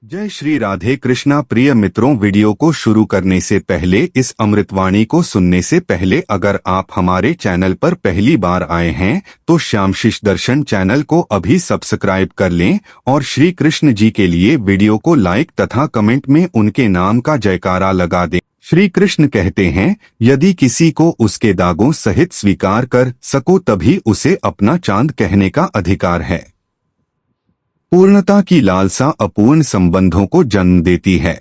जय श्री राधे कृष्णा। प्रिय मित्रों, वीडियो को शुरू करने से पहले, इस अमृतवाणी को सुनने से पहले अगर आप हमारे चैनल पर पहली बार आए हैं तो श्यामशिष दर्शन चैनल को अभी सब्सक्राइब कर लें और श्री कृष्ण जी के लिए वीडियो को लाइक तथा कमेंट में उनके नाम का जयकारा लगा दें। श्री कृष्ण कहते हैं, यदि किसी को उसके दागों सहित स्वीकार कर सको तभी उसे अपना चांद कहने का अधिकार है। पूर्णता की लालसा अपूर्ण संबंधों को जन्म देती है।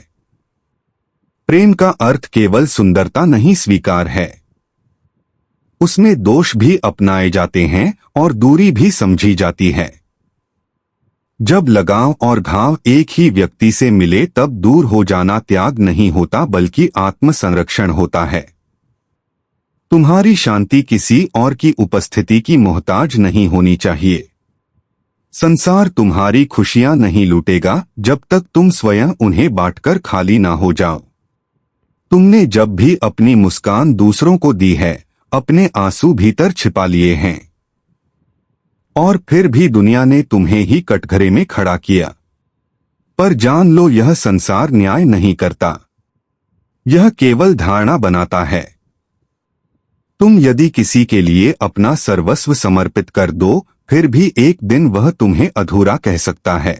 प्रेम का अर्थ केवल सुंदरता नहीं स्वीकार है, उसमें दोष भी अपनाए जाते हैं और दूरी भी समझी जाती है। जब लगाव और घाव एक ही व्यक्ति से मिले तब दूर हो जाना त्याग नहीं होता बल्कि आत्म संरक्षण होता है। तुम्हारी शांति किसी और की उपस्थिति की मोहताज नहीं होनी चाहिए। संसार तुम्हारी खुशियां नहीं लूटेगा जब तक तुम स्वयं उन्हें बांटकर खाली ना हो जाओ। तुमने जब भी अपनी मुस्कान दूसरों को दी है, अपने आंसू भीतर छिपा लिए हैं और फिर भी दुनिया ने तुम्हें ही कटघरे में खड़ा किया। पर जान लो, यह संसार न्याय नहीं करता, यह केवल धारणा बनाता है। तुम यदि किसी के लिए अपना सर्वस्व समर्पित कर दो, फिर भी एक दिन वह तुम्हें अधूरा कह सकता है।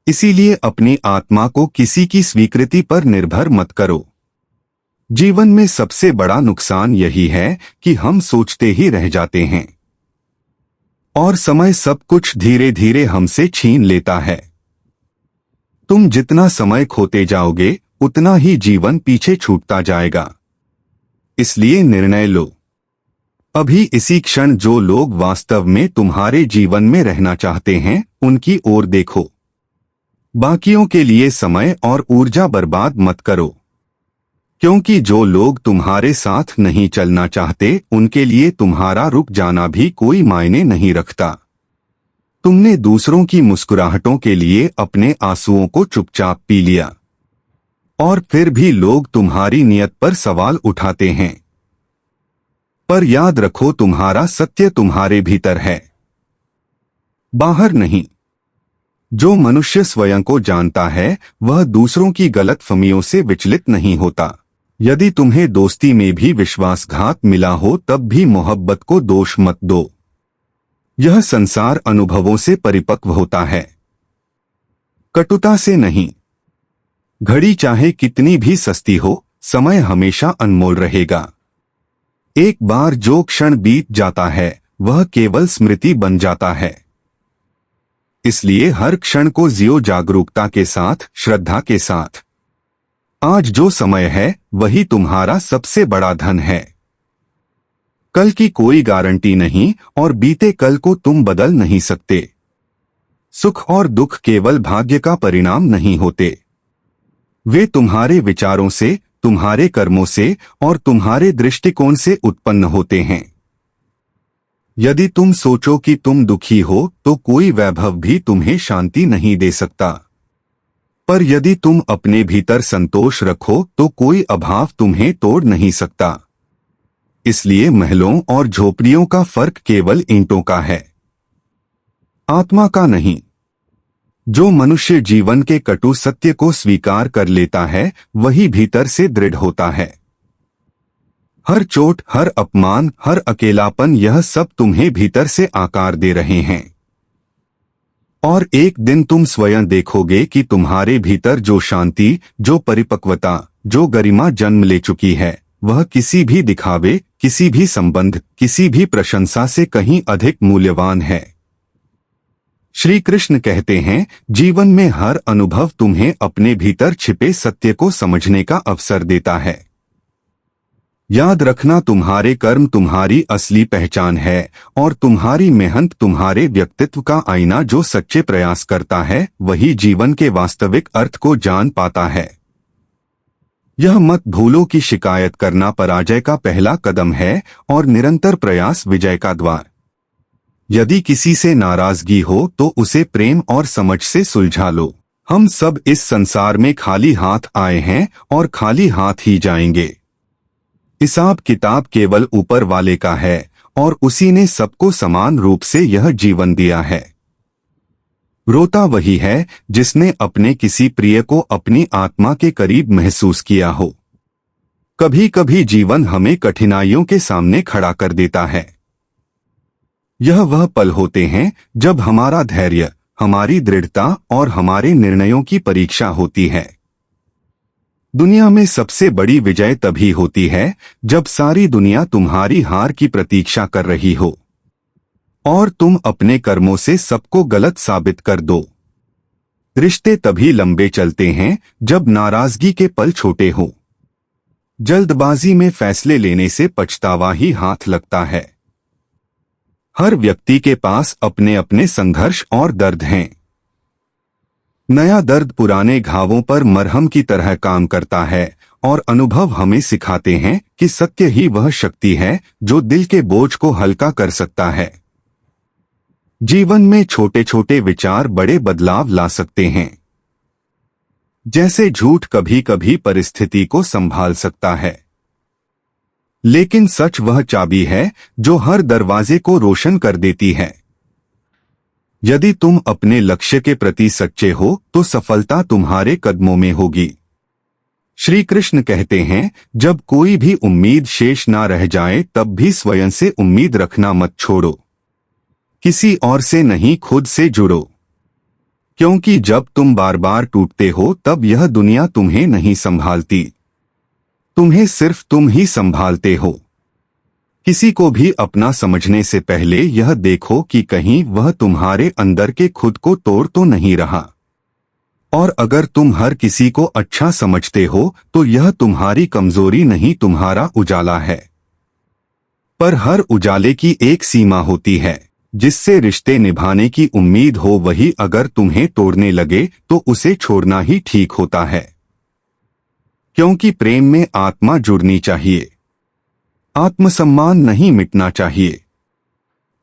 इसीलिए अपनी आत्मा को किसी की स्वीकृति पर निर्भर मत करो। जीवन में सबसे बड़ा नुकसान यही है कि हम सोचते ही रह जाते हैं और समय सब कुछ धीरे धीरे हमसे छीन लेता है। तुम जितना समय खोते जाओगे उतना ही जीवन पीछे छूटता जाएगा। इसलिए निर्णय लो अभी, इसी क्षण। जो लोग वास्तव में तुम्हारे जीवन में रहना चाहते हैं उनकी ओर देखो। बाकियों के लिए समय और ऊर्जा बर्बाद मत करो, क्योंकि जो लोग तुम्हारे साथ नहीं चलना चाहते उनके लिए तुम्हारा रुक जाना भी कोई मायने नहीं रखता। तुमने दूसरों की मुस्कुराहटों के लिए अपने आंसुओं को चुपचाप पी लिया और फिर भी लोग तुम्हारी नियत पर सवाल उठाते हैं। पर याद रखो, तुम्हारा सत्य तुम्हारे भीतर है, बाहर नहीं। जो मनुष्य स्वयं को जानता है वह दूसरों की गलतफहमियों से विचलित नहीं होता। यदि तुम्हें दोस्ती में भी विश्वासघात मिला हो तब भी मोहब्बत को दोष मत दो। यह संसार अनुभवों से परिपक्व होता है, कटुता से नहीं। घड़ी चाहे कितनी भी सस्ती हो, समय हमेशा अनमोल रहेगा। एक बार जो क्षण बीत जाता है वह केवल स्मृति बन जाता है। इसलिए हर क्षण को जियो जागरूकता के साथ, श्रद्धा के साथ। आज जो समय है वही तुम्हारा सबसे बड़ा धन है। कल की कोई गारंटी नहीं और बीते कल को तुम बदल नहीं सकते। सुख और दुख केवल भाग्य का परिणाम नहीं होते, वे तुम्हारे विचारों से, तुम्हारे कर्मों से और तुम्हारे दृष्टिकोण से उत्पन्न होते हैं। यदि तुम सोचो कि तुम दुखी हो तो कोई वैभव भी तुम्हें शांति नहीं दे सकता। पर यदि तुम अपने भीतर संतोष रखो तो कोई अभाव तुम्हें तोड़ नहीं सकता। इसलिए महलों और झोपड़ियों का फर्क केवल ईंटों का है, आत्मा का नहीं। जो मनुष्य जीवन के कटु सत्य को स्वीकार कर लेता है वही भीतर से दृढ़ होता है। हर चोट, हर अपमान, हर अकेलापन, यह सब तुम्हें भीतर से आकार दे रहे हैं। और एक दिन तुम स्वयं देखोगे कि तुम्हारे भीतर जो शांति, जो परिपक्वता, जो गरिमा जन्म ले चुकी है वह किसी भी दिखावे, किसी भी संबंध, किसी भी प्रशंसा से कहीं अधिक मूल्यवान है। श्री कृष्ण कहते हैं, जीवन में हर अनुभव तुम्हें अपने भीतर छिपे सत्य को समझने का अवसर देता है। याद रखना, तुम्हारे कर्म तुम्हारी असली पहचान है और तुम्हारी मेहनत तुम्हारे व्यक्तित्व का आईना। जो सच्चे प्रयास करता है वही जीवन के वास्तविक अर्थ को जान पाता है। यह मत भूलो कि शिकायत करना पराजय का पहला कदम है और निरंतर प्रयास विजय का द्वार। यदि किसी से नाराजगी हो तो उसे प्रेम और समझ से सुलझा लो। हम सब इस संसार में खाली हाथ आए हैं और खाली हाथ ही जाएंगे। हिसाब किताब केवल ऊपर वाले का है और उसी ने सबको समान रूप से यह जीवन दिया है। रोता वही है जिसने अपने किसी प्रिय को अपनी आत्मा के करीब महसूस किया हो। कभी कभी जीवन हमें कठिनाइयों के सामने खड़ा कर देता है। यह वह पल होते हैं जब हमारा धैर्य, हमारी दृढ़ता और हमारे निर्णयों की परीक्षा होती है। दुनिया में सबसे बड़ी विजय तभी होती है जब सारी दुनिया तुम्हारी हार की प्रतीक्षा कर रही हो और तुम अपने कर्मों से सबको गलत साबित कर दो। रिश्ते तभी लंबे चलते हैं जब नाराजगी के पल छोटे हो। जल्दबाजी में फैसले लेने से पछतावा ही हाथ लगता है। हर व्यक्ति के पास अपने अपने संघर्ष और दर्द हैं। नया दर्द पुराने घावों पर मरहम की तरह काम करता है और अनुभव हमें सिखाते हैं कि सत्य ही वह शक्ति है जो दिल के बोझ को हल्का कर सकता है। जीवन में छोटे छोटे विचार बड़े बदलाव ला सकते हैं। जैसे झूठ कभी कभी परिस्थिति को संभाल सकता है, लेकिन सच वह चाबी है जो हर दरवाजे को रोशन कर देती है। यदि तुम अपने लक्ष्य के प्रति सच्चे हो तो सफलता तुम्हारे कदमों में होगी। श्री कृष्ण कहते हैं, जब कोई भी उम्मीद शेष ना रह जाए तब भी स्वयं से उम्मीद रखना मत छोड़ो। किसी और से नहीं, खुद से जुड़ो, क्योंकि जब तुम बार बार टूटते हो तब यह दुनिया तुम्हें नहीं संभालती, तुम्हें सिर्फ तुम ही संभालते हो। किसी को भी अपना समझने से पहले यह देखो कि कहीं वह तुम्हारे अंदर के खुद को तोड़ तो नहीं रहा। और अगर तुम हर किसी को अच्छा समझते हो तो यह तुम्हारी कमजोरी नहीं, तुम्हारा उजाला है। पर हर उजाले की एक सीमा होती है, जिससे रिश्ते निभाने की उम्मीद हो वही अगर तुम्हें तोड़ने लगे तो उसे छोड़ना ही ठीक होता है। क्योंकि प्रेम में आत्मा जुड़नी चाहिए, आत्मसम्मान नहीं मिटना चाहिए।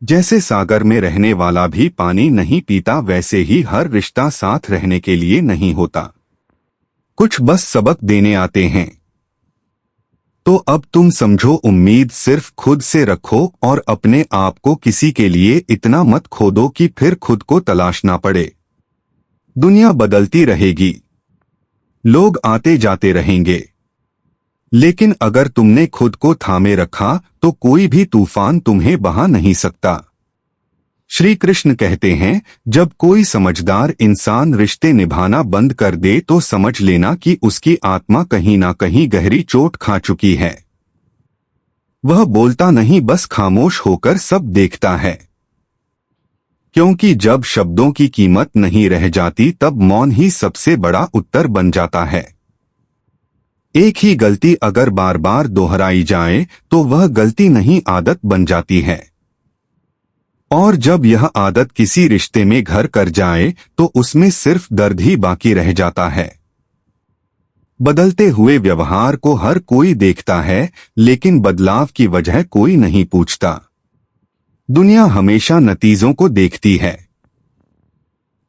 जैसे सागर में रहने वाला भी पानी नहीं पीता, वैसे ही हर रिश्ता साथ रहने के लिए नहीं होता, कुछ बस सबक देने आते हैं। तो अब तुम समझो, उम्मीद सिर्फ खुद से रखो और अपने आप को किसी के लिए इतना मत खो दो कि फिर खुद को तलाशना पड़े। दुनिया बदलती रहेगी, लोग आते जाते रहेंगे, लेकिन अगर तुमने खुद को थामे रखा तो कोई भी तूफान तुम्हें बहा नहीं सकता। श्री कृष्ण कहते हैं, जब कोई समझदार इंसान रिश्ते निभाना बंद कर दे तो समझ लेना कि उसकी आत्मा कहीं ना कहीं गहरी चोट खा चुकी है। वह बोलता नहीं, बस खामोश होकर सब देखता है। क्योंकि जब शब्दों की कीमत नहीं रह जाती तब मौन ही सबसे बड़ा उत्तर बन जाता है। एक ही गलती अगर बार बार दोहराई जाए तो वह गलती नहीं, आदत बन जाती है। और जब यह आदत किसी रिश्ते में घर कर जाए तो उसमें सिर्फ दर्द ही बाकी रह जाता है। बदलते हुए व्यवहार को हर कोई देखता है, लेकिन बदलाव की वजह कोई नहीं पूछता। दुनिया हमेशा नतीजों को देखती है,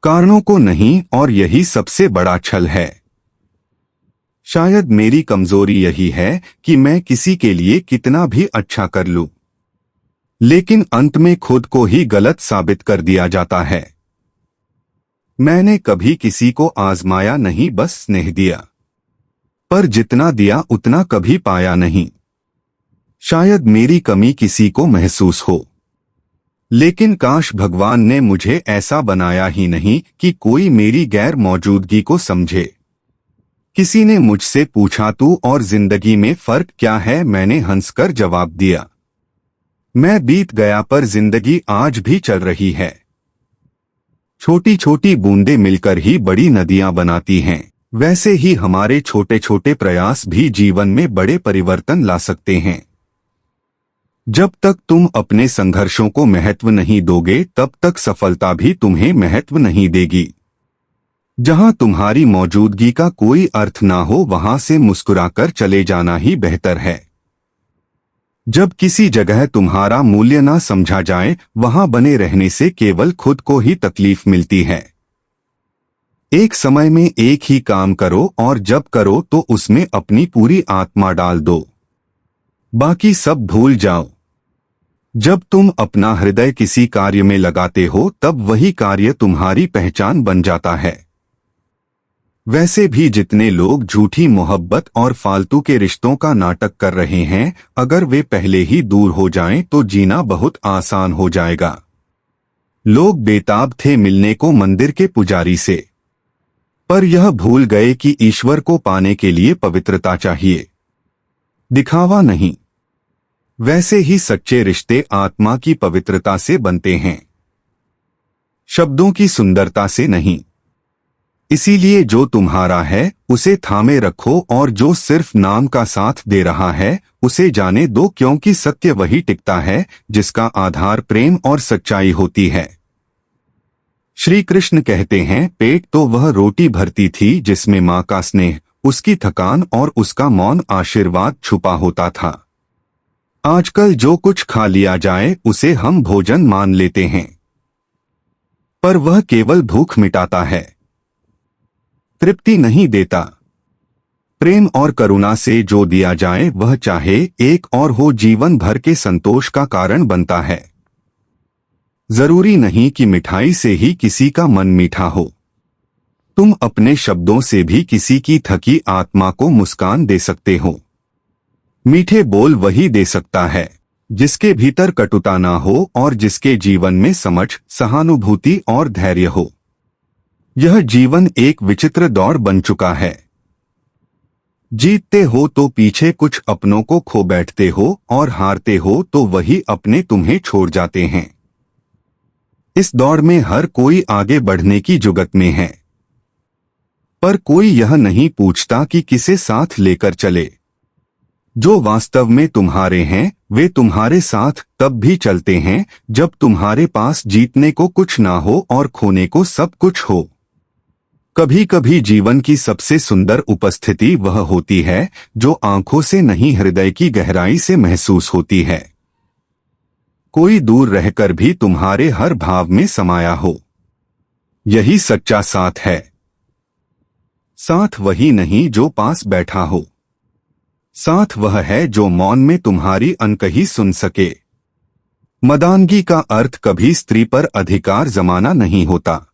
कारणों को नहीं, और यही सबसे बड़ा छल है। शायद मेरी कमजोरी यही है कि मैं किसी के लिए कितना भी अच्छा कर लूं, लेकिन अंत में खुद को ही गलत साबित कर दिया जाता है। मैंने कभी किसी को आजमाया नहीं, बस स्नेह दिया, पर जितना दिया उतना कभी पाया नहीं। शायद मेरी कमी किसी को महसूस हो, लेकिन काश भगवान ने मुझे ऐसा बनाया ही नहीं कि कोई मेरी गैर मौजूदगी को समझे। किसी ने मुझसे पूछा, तू और जिंदगी में फर्क क्या है? मैंने हंसकर जवाब दिया, मैं बीत गया पर जिंदगी आज भी चल रही है। छोटी छोटी बूंदें मिलकर ही बड़ी नदियां बनाती हैं। वैसे ही हमारे छोटे छोटे प्रयास भी जीवन में बड़े परिवर्तन ला सकते हैं। जब तक तुम अपने संघर्षों को महत्व नहीं दोगे तब तक सफलता भी तुम्हें महत्व नहीं देगी। जहां तुम्हारी मौजूदगी का कोई अर्थ ना हो वहां से मुस्कुराकर चले जाना ही बेहतर है। जब किसी जगह तुम्हारा मूल्य ना समझा जाए वहां बने रहने से केवल खुद को ही तकलीफ मिलती है। एक समय में एक ही काम करो और जब करो तो उसमें अपनी पूरी आत्मा डाल दो, बाकी सब भूल जाओ। जब तुम अपना हृदय किसी कार्य में लगाते हो तब वही कार्य तुम्हारी पहचान बन जाता है। वैसे भी जितने लोग झूठी मोहब्बत और फालतू के रिश्तों का नाटक कर रहे हैं, अगर वे पहले ही दूर हो जाएं तो जीना बहुत आसान हो जाएगा। लोग बेताब थे मिलने को मंदिर के पुजारी से, पर यह भूल गए कि ईश्वर को पाने के लिए पवित्रता चाहिए, दिखावा नहीं। वैसे ही सच्चे रिश्ते आत्मा की पवित्रता से बनते हैं, शब्दों की सुंदरता से नहीं। इसीलिए जो तुम्हारा है उसे थामे रखो और जो सिर्फ नाम का साथ दे रहा है उसे जाने दो, क्योंकि सत्य वही टिकता है जिसका आधार प्रेम और सच्चाई होती है। श्री कृष्ण कहते हैं, पेट तो वह रोटी भरती थी जिसमें माँ का स्नेह, उसकी थकान और उसका मौन आशीर्वाद छुपा होता था। आजकल जो कुछ खा लिया जाए उसे हम भोजन मान लेते हैं, पर वह केवल भूख मिटाता है, तृप्ति नहीं देता। प्रेम और करुणा से जो दिया जाए वह चाहे एक और हो, जीवन भर के संतोष का कारण बनता है। जरूरी नहीं कि मिठाई से ही किसी का मन मीठा हो। तुम अपने शब्दों से भी किसी की थकी आत्मा को मुस्कान दे सकते हो। मीठे बोल वही दे सकता है जिसके भीतर कटुता ना हो और जिसके जीवन में समझ, सहानुभूति और धैर्य हो। यह जीवन एक विचित्र दौड़ बन चुका है। जीतते हो तो पीछे कुछ अपनों को खो बैठते हो और हारते हो तो वही अपने तुम्हें छोड़ जाते हैं। इस दौड़ में हर कोई आगे बढ़ने की जुगत में है, पर कोई यह नहीं पूछता कि किसे साथ लेकर चले। जो वास्तव में तुम्हारे हैं वे तुम्हारे साथ तब भी चलते हैं जब तुम्हारे पास जीतने को कुछ ना हो और खोने को सब कुछ हो। कभी कभी जीवन की सबसे सुंदर उपस्थिति वह होती है जो आंखों से नहीं हृदय की गहराई से महसूस होती है। कोई दूर रहकर भी तुम्हारे हर भाव में समाया हो, यही सच्चा साथ है। साथ वही नहीं जो पास बैठा हो, साथ वह है जो मौन में तुम्हारी अनकही सुन सके। मर्दानगी का अर्थ कभी स्त्री पर अधिकार जमाना नहीं होता।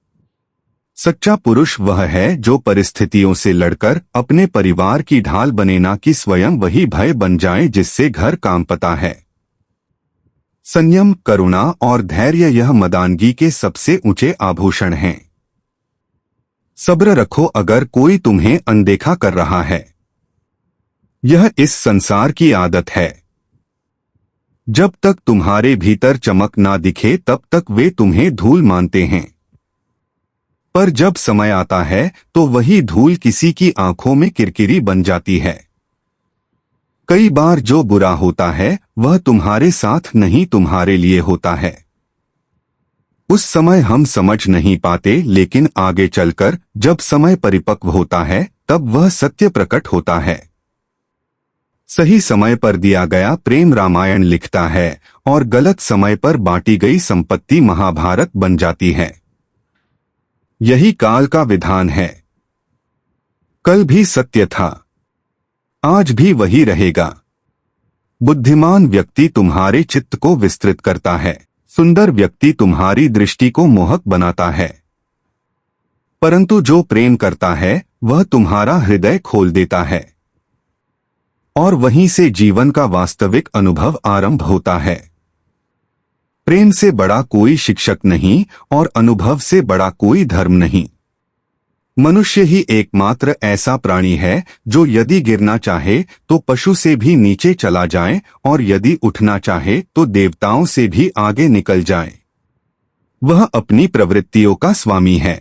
सच्चा पुरुष वह है जो परिस्थितियों से लड़कर अपने परिवार की ढाल बने, ना कि स्वयं वही भय बन जाए जिससे घर कांपता है। संयम, करुणा और धैर्य यह मर्दानगी के सबसे ऊंचे आभूषण हैं। सब्र रखो अगर कोई तुम्हें अनदेखा कर रहा है, यह इस संसार की आदत है। जब तक तुम्हारे भीतर चमक ना दिखे तब तक वे तुम्हें धूल मानते हैं, पर जब समय आता है तो वही धूल किसी की आंखों में किरकिरी बन जाती है। कई बार जो बुरा होता है वह तुम्हारे साथ नहीं तुम्हारे लिए होता है। उस समय हम समझ नहीं पाते, लेकिन आगे चलकर जब समय परिपक्व होता है तब वह सत्य प्रकट होता है। सही समय पर दिया गया प्रेम रामायण लिखता है और गलत समय पर बांटी गई संपत्ति महाभारत बन जाती है। यही काल का विधान है। कल भी सत्य था, आज भी वही रहेगा। बुद्धिमान व्यक्ति तुम्हारे चित्त को विस्तृत करता है, सुंदर व्यक्ति तुम्हारी दृष्टि को मोहक बनाता है, परंतु जो प्रेम करता है वह तुम्हारा हृदय खोल देता है और वहीं से जीवन का वास्तविक अनुभव आरंभ होता है। प्रेम से बड़ा कोई शिक्षक नहीं और अनुभव से बड़ा कोई धर्म नहीं। मनुष्य ही एकमात्र ऐसा प्राणी है जो यदि गिरना चाहे तो पशु से भी नीचे चला जाए और यदि उठना चाहे तो देवताओं से भी आगे निकल जाए। वह अपनी प्रवृत्तियों का स्वामी है।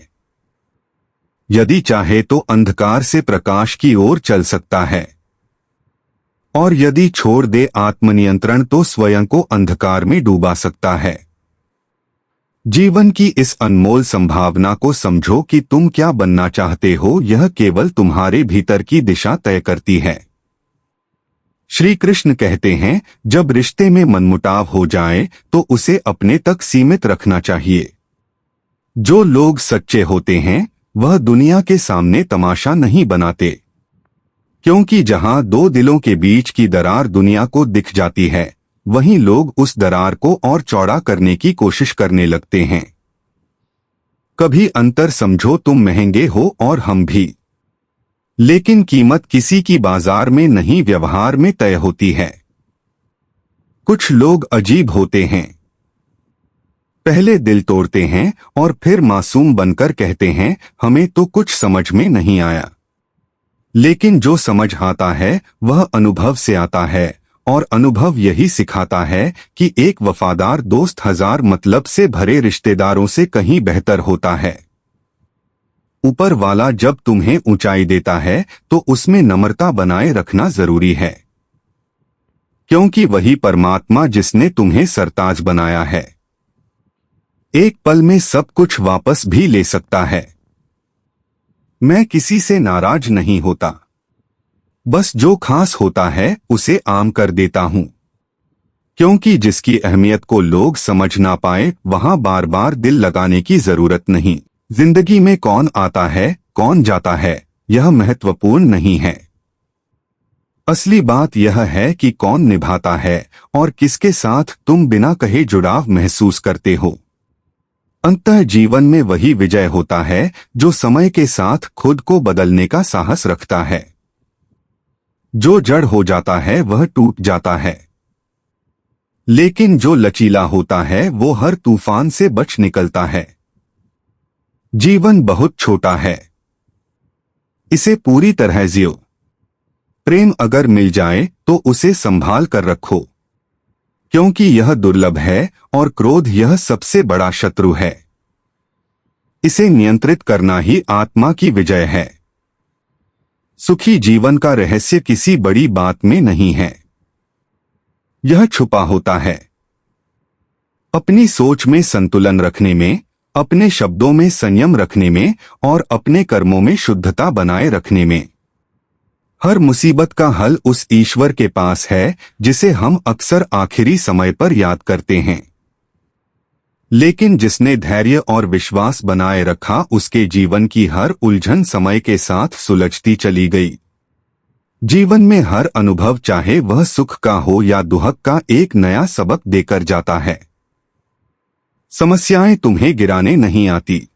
यदि चाहे तो अंधकार से प्रकाश की ओर चल सकता है और यदि छोड़ दे आत्मनियंत्रण तो स्वयं को अंधकार में डूबा सकता है। जीवन की इस अनमोल संभावना को समझो कि तुम क्या बनना चाहते हो, यह केवल तुम्हारे भीतर की दिशा तय करती है। श्री कृष्ण कहते हैं, जब रिश्ते में मनमुटाव हो जाए तो उसे अपने तक सीमित रखना चाहिए। जो लोग सच्चे होते हैं वह दुनिया के सामने तमाशा नहीं बनाते, क्योंकि जहां दो दिलों के बीच की दरार दुनिया को दिख जाती है वहीं लोग उस दरार को और चौड़ा करने की कोशिश करने लगते हैं। कभी अंतर समझो, तुम महंगे हो और हम भी, लेकिन कीमत किसी की बाजार में नहीं, व्यवहार में तय होती है। कुछ लोग अजीब होते हैं, पहले दिल तोड़ते हैं और फिर मासूम बनकर कहते हैं हमें तो कुछ समझ में नहीं आया। लेकिन जो समझ आता है वह अनुभव से आता है, और अनुभव यही सिखाता है कि एक वफादार दोस्त 1000 मतलब से भरे रिश्तेदारों से कहीं बेहतर होता है। ऊपर वाला जब तुम्हें ऊंचाई देता है तो उसमें नम्रता बनाए रखना जरूरी है, क्योंकि वही परमात्मा जिसने तुम्हें सरताज बनाया है एक पल में सब कुछ वापस भी ले सकता है। मैं किसी से नाराज नहीं होता, बस जो खास होता है उसे आम कर देता हूं, क्योंकि जिसकी अहमियत को लोग समझ ना पाए वहां बार बार दिल लगाने की जरूरत नहीं। जिंदगी में कौन आता है कौन जाता है यह महत्वपूर्ण नहीं है, असली बात यह है कि कौन निभाता है और किसके साथ तुम बिना कहे जुड़ाव महसूस करते हो। अंततः जीवन में वही विजय होता है जो समय के साथ खुद को बदलने का साहस रखता है। जो जड़ हो जाता है वह टूट जाता है, लेकिन जो लचीला होता है वो हर तूफान से बच निकलता है। जीवन बहुत छोटा है, इसे पूरी तरह जियो। प्रेम अगर मिल जाए तो उसे संभाल कर रखो, क्योंकि यह दुर्लभ है, और क्रोध यह सबसे बड़ा शत्रु है। इसे नियंत्रित करना ही आत्मा की विजय है। सुखी जीवन का रहस्य किसी बड़ी बात में नहीं है, यह छुपा होता है अपनी सोच में संतुलन रखने में, अपने शब्दों में संयम रखने में और अपने कर्मों में शुद्धता बनाए रखने में। हर मुसीबत का हल उस ईश्वर के पास है जिसे हम अक्सर आखिरी समय पर याद करते हैं, लेकिन जिसने धैर्य और विश्वास बनाए रखा उसके जीवन की हर उलझन समय के साथ सुलझती चली गई। जीवन में हर अनुभव, चाहे वह सुख का हो या दुख का, एक नया सबक देकर जाता है। समस्याएं तुम्हें गिराने नहीं आती,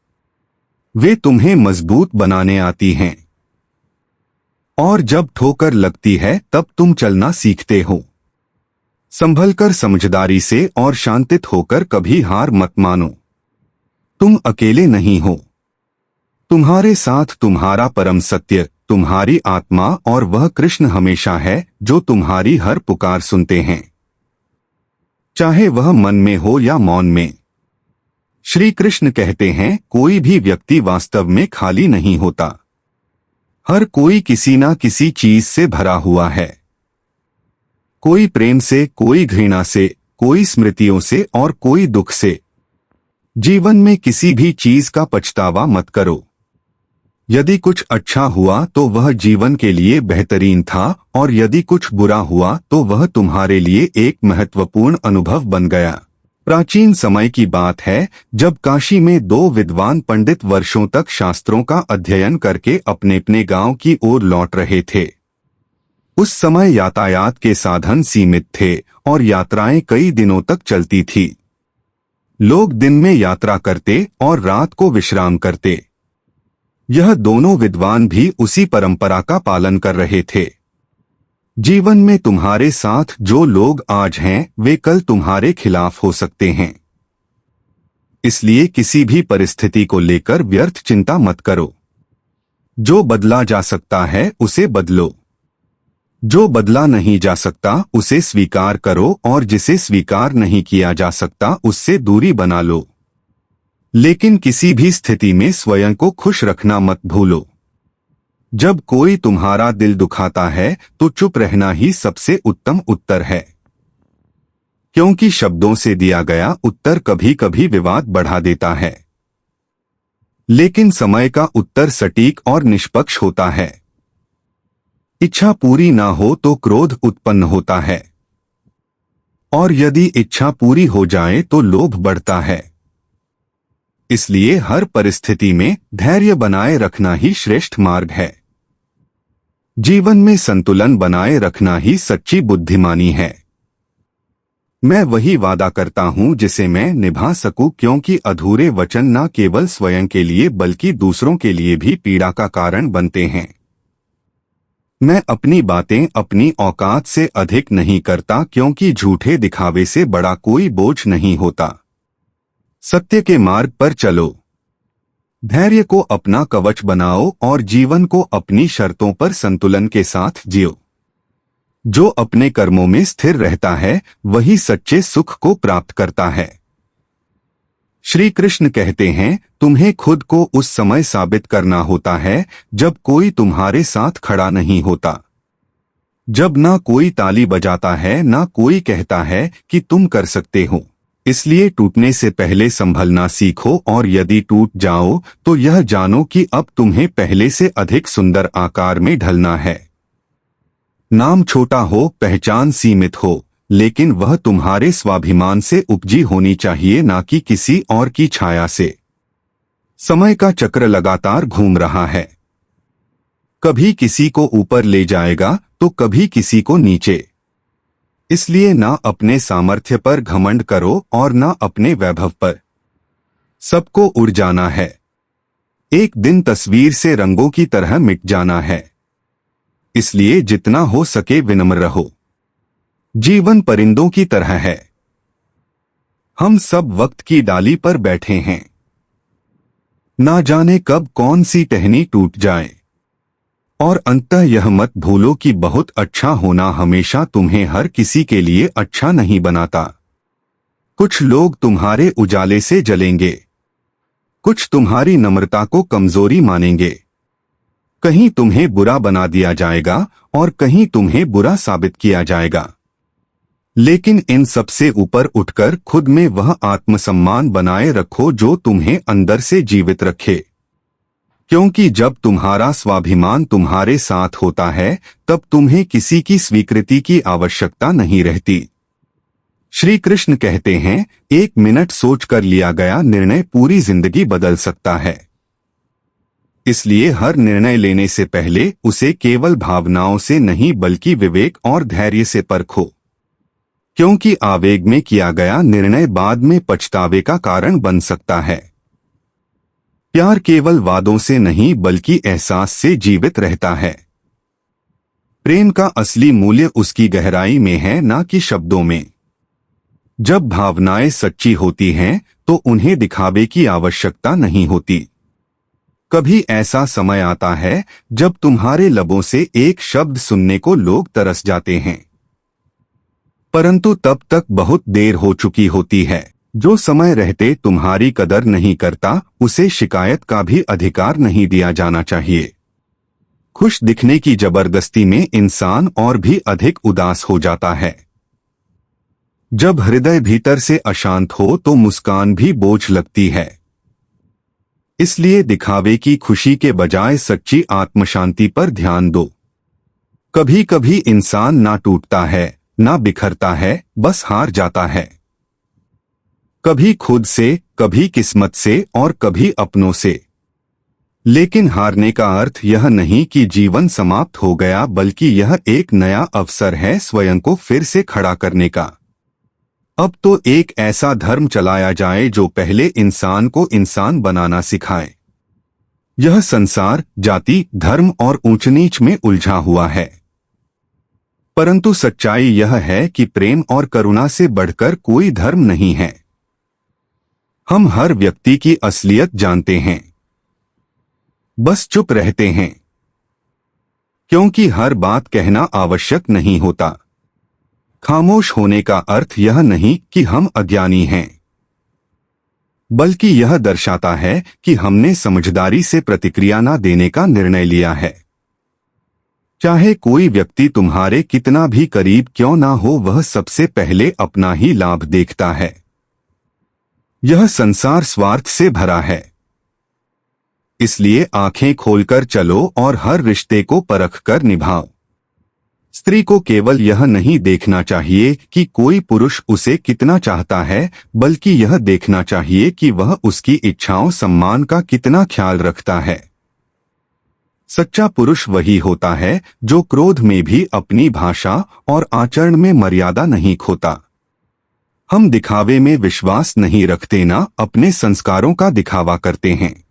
वे तुम्हें मजबूत बनाने आती हैं। और जब ठोकर लगती है तब तुम चलना सीखते हो। संभलकर, समझदारी से और शांतित होकर कभी हार मत मानो। तुम अकेले नहीं हो, तुम्हारे साथ तुम्हारा परम सत्य, तुम्हारी आत्मा और वह कृष्ण हमेशा है जो तुम्हारी हर पुकार सुनते हैं, चाहे वह मन में हो या मौन में। श्री कृष्ण कहते हैं कोई भी व्यक्ति वास्तव में खाली नहीं होता, हर कोई किसी ना किसी चीज से भरा हुआ है। कोई प्रेम से, कोई घृणा से, कोई स्मृतियों से और कोई दुख से। जीवन में किसी भी चीज का पछतावा मत करो। यदि कुछ अच्छा हुआ तो वह जीवन के लिए बेहतरीन था, और यदि कुछ बुरा हुआ तो वह तुम्हारे लिए एक महत्वपूर्ण अनुभव बन गया। प्राचीन समय की बात है जब काशी में 2 विद्वान पंडित वर्षों तक शास्त्रों का अध्ययन करके अपने अपने गांव की ओर लौट रहे थे। उस समय यातायात के साधन सीमित थे और यात्राएं कई दिनों तक चलती थी। लोग दिन में यात्रा करते और रात को विश्राम करते। यह दोनों विद्वान भी उसी परंपरा का पालन कर रहे थे। जीवन में तुम्हारे साथ जो लोग आज हैं वे कल तुम्हारे खिलाफ हो सकते हैं, इसलिए किसी भी परिस्थिति को लेकर व्यर्थ चिंता मत करो। जो बदला जा सकता है उसे बदलो, जो बदला नहीं जा सकता उसे स्वीकार करो, और जिसे स्वीकार नहीं किया जा सकता उससे दूरी बना लो। लेकिन किसी भी स्थिति में स्वयं को खुश रखना मत भूलो। जब कोई तुम्हारा दिल दुखाता है तो चुप रहना ही सबसे उत्तम उत्तर है, क्योंकि शब्दों से दिया गया उत्तर कभी कभी विवाद बढ़ा देता है, लेकिन समय का उत्तर सटीक और निष्पक्ष होता है। इच्छा पूरी ना हो तो क्रोध उत्पन्न होता है, और यदि इच्छा पूरी हो जाए तो लोभ बढ़ता है। इसलिए हर परिस्थिति में धैर्य बनाए रखना ही श्रेष्ठ मार्ग है। जीवन में संतुलन बनाए रखना ही सच्ची बुद्धिमानी है। मैं वही वादा करता हूँ जिसे मैं निभा सकूं, क्योंकि अधूरे वचन न केवल स्वयं के लिए बल्कि दूसरों के लिए भी पीड़ा का कारण बनते हैं। मैं अपनी बातें अपनी औकात से अधिक नहीं करता, क्योंकि झूठे दिखावे से बड़ा कोई बोझ नहीं होता। सत्य के मार्ग पर चलो, धैर्य को अपना कवच बनाओ और जीवन को अपनी शर्तों पर संतुलन के साथ जियो। जो अपने कर्मों में स्थिर रहता है वही सच्चे सुख को प्राप्त करता है। श्री कृष्ण कहते हैं, तुम्हें खुद को उस समय साबित करना होता है जब कोई तुम्हारे साथ खड़ा नहीं होता, जब ना कोई ताली बजाता है ना कोई कहता है कि तुम कर सकते हो। इसलिए टूटने से पहले संभलना सीखो, और यदि टूट जाओ तो यह जानो कि अब तुम्हें पहले से अधिक सुंदर आकार में ढलना है। नाम छोटा हो, पहचान सीमित हो, लेकिन वह तुम्हारे स्वाभिमान से उपजी होनी चाहिए, ना कि किसी और की छाया से। समय का चक्र लगातार घूम रहा है, कभी किसी को ऊपर ले जाएगा तो कभी किसी को नीचे। इसलिए ना अपने सामर्थ्य पर घमंड करो और ना अपने वैभव पर। सबको उड़ जाना है, एक दिन तस्वीर से रंगों की तरह मिट जाना है। इसलिए जितना हो सके विनम्र रहो। जीवन परिंदों की तरह है, हम सब वक्त की डाली पर बैठे हैं, ना जाने कब कौन सी टहनी टूट जाए। और अंततः यह मत भूलो कि बहुत अच्छा होना हमेशा तुम्हें हर किसी के लिए अच्छा नहीं बनाता। कुछ लोग तुम्हारे उजाले से जलेंगे, कुछ तुम्हारी नम्रता को कमजोरी मानेंगे। कहीं तुम्हें बुरा बना दिया जाएगा और कहीं तुम्हें बुरा साबित किया जाएगा। लेकिन इन सबसे ऊपर उठकर खुद में वह आत्मसम्मान बनाए रखो जो तुम्हें अंदर से जीवित रखे, क्योंकि जब तुम्हारा स्वाभिमान तुम्हारे साथ होता है तब तुम्हें किसी की स्वीकृति की आवश्यकता नहीं रहती। श्री कृष्ण कहते हैं, एक मिनट सोच कर लिया गया निर्णय पूरी जिंदगी बदल सकता है। इसलिए हर निर्णय लेने से पहले उसे केवल भावनाओं से नहीं बल्कि विवेक और धैर्य से परखो, क्योंकि आवेग में किया गया निर्णय बाद में पछतावे का कारण बन सकता है। प्यार केवल वादों से नहीं बल्कि एहसास से जीवित रहता है। प्रेम का असली मूल्य उसकी गहराई में है, ना कि शब्दों में। जब भावनाएं सच्ची होती हैं तो उन्हें दिखावे की आवश्यकता नहीं होती। कभी ऐसा समय आता है जब तुम्हारे लबों से एक शब्द सुनने को लोग तरस जाते हैं, परंतु तब तक बहुत देर हो चुकी होती है। जो समय रहते तुम्हारी कदर नहीं करता उसे शिकायत का भी अधिकार नहीं दिया जाना चाहिए। खुश दिखने की जबरदस्ती में इंसान और भी अधिक उदास हो जाता है। जब हृदय भीतर से अशांत हो तो मुस्कान भी बोझ लगती है। इसलिए दिखावे की खुशी के बजाय सच्ची आत्मशांति पर ध्यान दो। कभी कभी इंसान ना टूटता है ना बिखरता है, बस हार जाता है। कभी खुद से, कभी किस्मत से और कभी अपनों से। लेकिन हारने का अर्थ यह नहीं कि जीवन समाप्त हो गया, बल्कि यह एक नया अवसर है स्वयं को फिर से खड़ा करने का। अब तो एक ऐसा धर्म चलाया जाए जो पहले इंसान को इंसान बनाना सिखाए। यह संसार जाति, धर्म और ऊंच नीच में उलझा हुआ है, परंतु सच्चाई यह है कि प्रेम और करुणा से बढ़कर कोई धर्म नहीं है। हम हर व्यक्ति की असलियत जानते हैं, बस चुप रहते हैं, क्योंकि हर बात कहना आवश्यक नहीं होता। खामोश होने का अर्थ यह नहीं कि हम अज्ञानी हैं, बल्कि यह दर्शाता है कि हमने समझदारी से प्रतिक्रिया न देने का निर्णय लिया है। चाहे कोई व्यक्ति तुम्हारे कितना भी करीब क्यों ना हो, वह सबसे पहले अपना ही लाभ देखता है। यह संसार स्वार्थ से भरा है, इसलिए आंखें खोलकर चलो और हर रिश्ते को परखकर निभाओ। स्त्री को केवल यह नहीं देखना चाहिए कि कोई पुरुष उसे कितना चाहता है, बल्कि यह देखना चाहिए कि वह उसकी इच्छाओं सम्मान का कितना ख्याल रखता है। सच्चा पुरुष वही होता है जो क्रोध में भी अपनी भाषा और आचरण में मर्यादा नहीं खोता। हम दिखावे में विश्वास नहीं रखते, ना अपने संस्कारों का दिखावा करते हैं।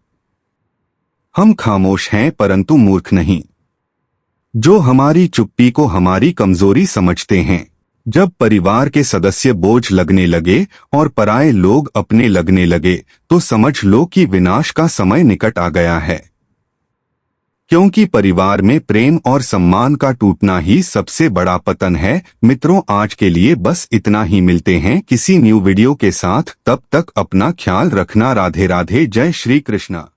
हम खामोश हैं परंतु मूर्ख नहीं, जो हमारी चुप्पी को हमारी कमजोरी समझते हैं। जब परिवार के सदस्य बोझ लगने लगे और पराये लोग अपने लगने लगे, तो समझ लो कि विनाश का समय निकट आ गया है। क्योंकि परिवार में प्रेम और सम्मान का टूटना ही सबसे बड़ा पतन है। मित्रों, आज के लिए बस इतना ही। मिलते हैं किसी न्यू वीडियो के साथ, तब तक अपना ख्याल रखना। राधे राधे, जय श्री कृष्णा।